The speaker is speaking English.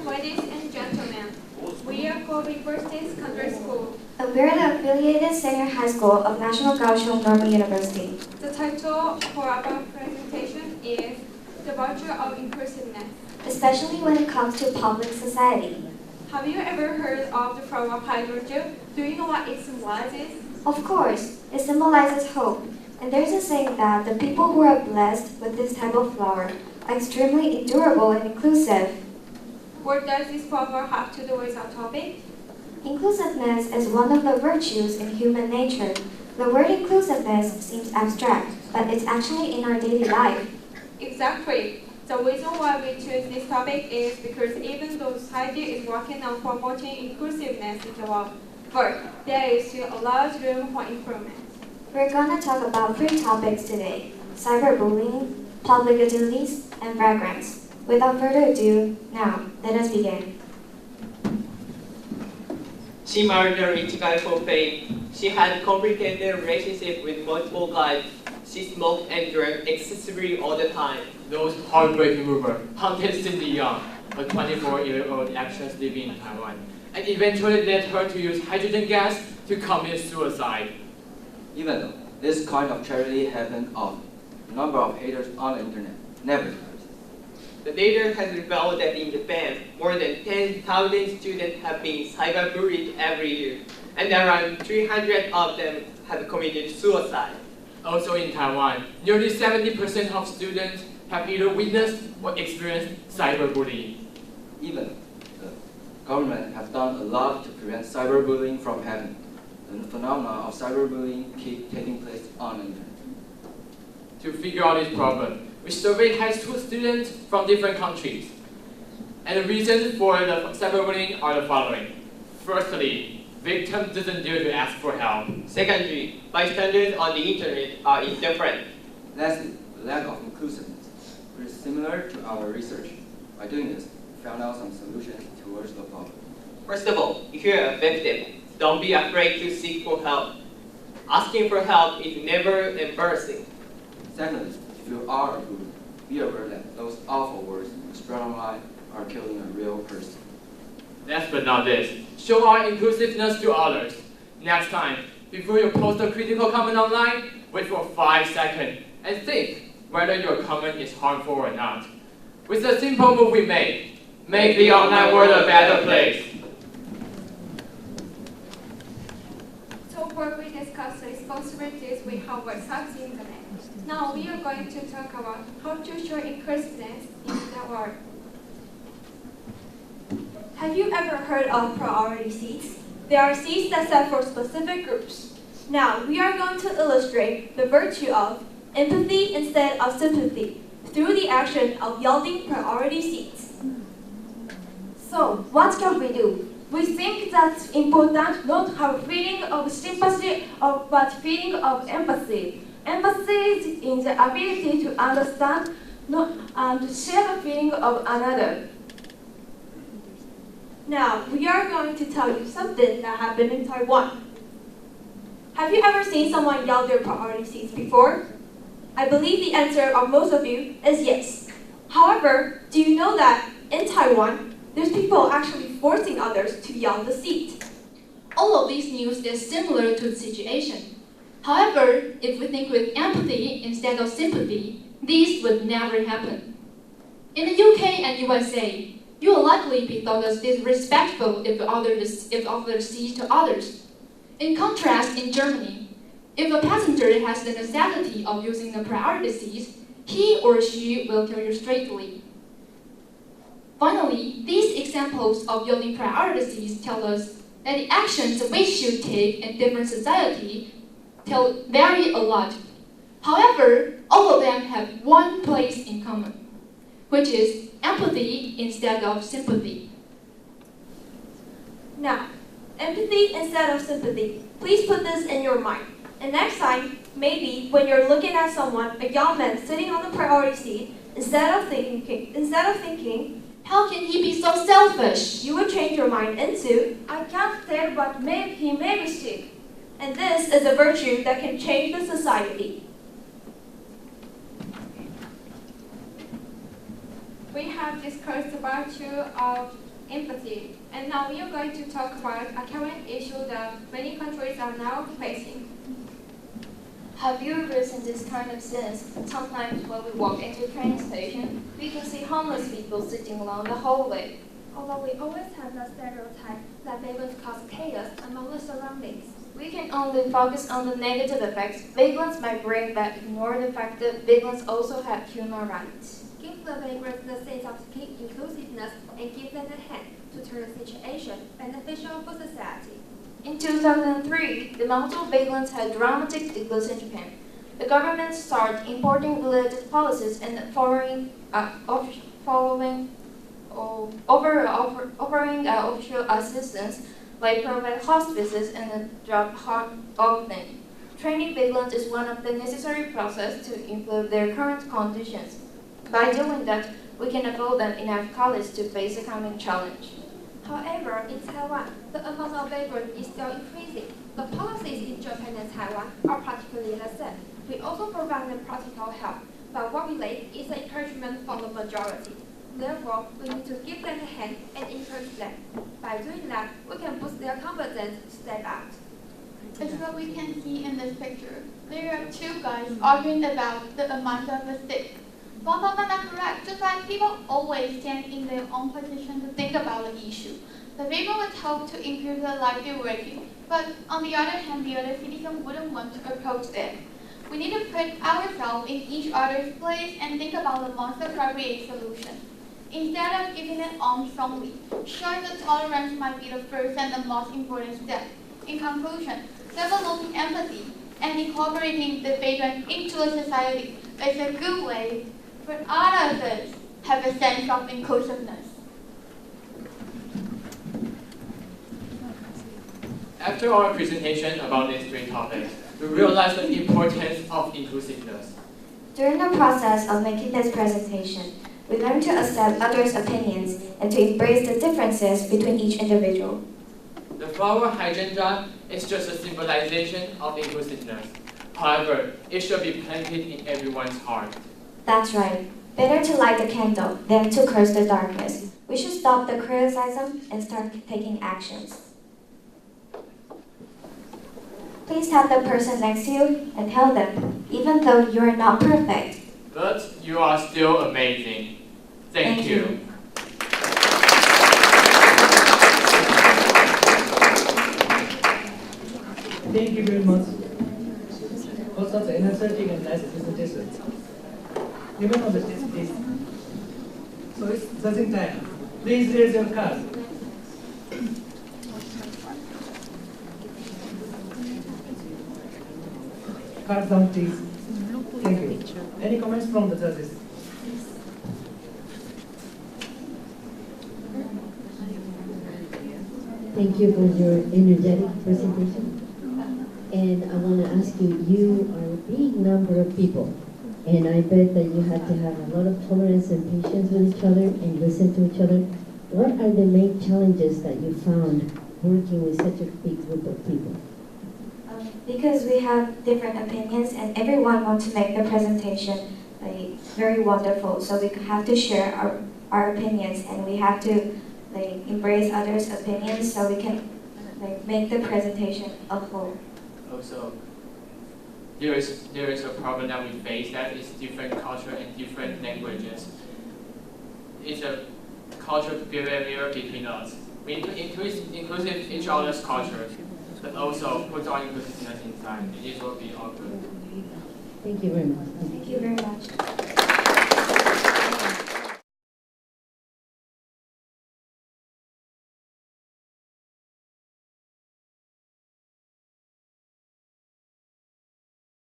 Ladies and gentlemen, we are Kobe University Secondary School. And we're the affiliated senior high school of National Kaohsiung Normal University. The title for our presentation is The Virtue of Inclusiveness. Especially when it comes to public society. Have you ever heard of the flower hydrogen? Do you know what it symbolizes? Of course, it symbolizes hope. And there's a saying that the people who are blessed with this type of flower are extremely endurable and inclusive. What does this flower have to do with our topic? Inclusiveness is one of the virtues in human nature. The word inclusiveness seems abstract, but it's actually in our daily life. Exactly. The reason why we choose this topic is because even though society is working on promoting inclusiveness in the world, but there is still a lot of room for improvement. We're going to talk about 3 topics today: cyberbullying, public utilities, and fragrance. Without further ado, now, let us begin. She married a rich guy for fame. She had a complicated relationship with multiple guys. She smoked and drank excessively all the time. Those heartbreaking rumors haunted Cindy Young, a 24-year-old actress living in Taiwan, and eventually led her to use hydrogen gas to commit suicide. Even though this kind of tragedy happened often, the number of haters on the internet never decreased. The data has revealed that in Japan, more than 10,000 students have been cyberbullied every year, and around 300 of them have committed suicide. Also in Taiwan, nearly 70% of students have either witnessed or experienced cyberbullying. Even the government has done a lot to prevent cyberbullying from happening. The phenomena of cyberbullying keep taking place on the internet. To figure out this problem, we surveyed high school students from different countries. And the reasons for the cyberbullying are the following. Firstly, victim doesn't dare to ask for help. Secondly, bystanders on the internet are indifferent. Lastly, the lack of inclusiveness, which is similar to our research. By doing this, we found out some solutions towards the problem. First of all, if you're a victim, don't be afraid to seek for help. Asking for help is never embarrassing. Secondly, if you are a bully, be aware that those awful words spread online are killing a real person. Last but not least, show our inclusiveness to others. Next time, before you post a critical comment online, wait for 5 seconds and think whether your comment is harmful or not. With the simple move we made, make the online world a better place. So far we discussed the responsibilities we have with the internet. Now we are going to talk about how to show inclusiveness in the world. Have you ever heard of priority seats? There are seats that stand for specific groups. Now we are going to illustrate the virtue of empathy instead of sympathy through the action of yielding priority seats. So, what can we do? We think that's important not to have a feeling of sympathy, but feeling of empathy. Empathy is in the ability to understand and share the feeling of another. Now we are going to tell you something that happened in Taiwan. Have you ever seen someone yell their priority seats before? I believe the answer of most of you is yes. However, do you know that in Taiwan, there's people actually forcing others to yell the seat? All of this news is similar to the situation. However, if we think with empathy instead of sympathy, this would never happen. In the UK and USA, you will likely be thought as disrespectful if others seat to others. In contrast, in Germany, if a passenger has the necessity of using the priority seat, he or she will tell you straightly. Finally, these examples of yielding priority seats tell us that the actions we should take in different societies vary a lot. However, all of them have one place in common, which is empathy instead of sympathy. Now, empathy instead of sympathy. Please put this in your mind. And next time, maybe when you're looking at someone, a young man sitting on the priority seat, instead of thinking, how can he be so selfish? You would change your mind into, I can't tell, but he may be sick. And this is a virtue that can change the society. We have discussed the virtue of empathy. And now we are going to talk about a current issue that many countries are now facing. Have you ever seen this kind of scenes? Sometimes when we walk into a train station, we can see homeless people sitting along the hallway. Although we always have the stereotype that vagrants cause chaos among the surroundings. We can only focus on the negative effects vagrants might bring but ignore the fact that vagrants also have human rights. Give the vagrants the sense of inclusiveness and give them a hand to turn the situation beneficial for society. In 2003, the amount of vagrants had dramatic decrease in Japan. The government started importing related policies and offering official assistance like private hospices and job opening. Training vagrants is one of the necessary processes to improve their current conditions. By doing that, we can afford them enough college to face the coming challenge. However, in Taiwan, the amount of vagrants is still increasing. The policies in Japan and Taiwan are practically the same. We also provide them practical help, but what we lack is encouragement from the majority. Therefore, we need to give them a hand and encourage them. By doing that, we can boost their confidence to step out. As what we can see in this picture, there are two guys arguing about the amount of the stick. Both of them are correct, just like people always stand in their own position to think about the issue. The paper would help to improve the life they're working, but on the other hand, the other citizens wouldn't want to approach them. We need to put ourselves in each other's place and think about the most appropriate solution. Instead of giving an arm strongly, showing the tolerance might be the first and the most important step. In conclusion, developing empathy and incorporating the vagrant into a society is a good way for all of us have a sense of inclusiveness. After our presentation about these three topics, we realized the importance of inclusiveness. During the process of making this presentation, we learned to accept others' opinions and to embrace the differences between each individual. The flower hydrangea is just a symbolization of inclusiveness. However, it should be planted in everyone's heart. That's right. Better to light the candle than to curse the darkness. We should stop the criticism and start taking actions. Please tap the person next to you and tell them, even though you are not perfect, but you are still amazing. Thank you. Thank you very much for such an energetic and nice presentation. Remain on the stage, please. So it's judging time. Please raise your card. Card down, please. Thank you. Any comments from the judges? Thank you for your energetic presentation. And I want to ask you, you are a big number of people, and I bet that you had to have a lot of tolerance and patience with each other and listen to each other. What are the main challenges that you found working with such a big group of people? Because we have different opinions and everyone wants to make the presentation very wonderful. So we have to share our opinions and we have to embrace others' opinions so we can make the presentation a whole. Also, there is a problem that we face, that is different culture and different languages. It's a cultural barrier between us. We need to inclusive each other's cultures, but also put our inclusiveness inside. It will be all good. Thank you very much. Thank you very much.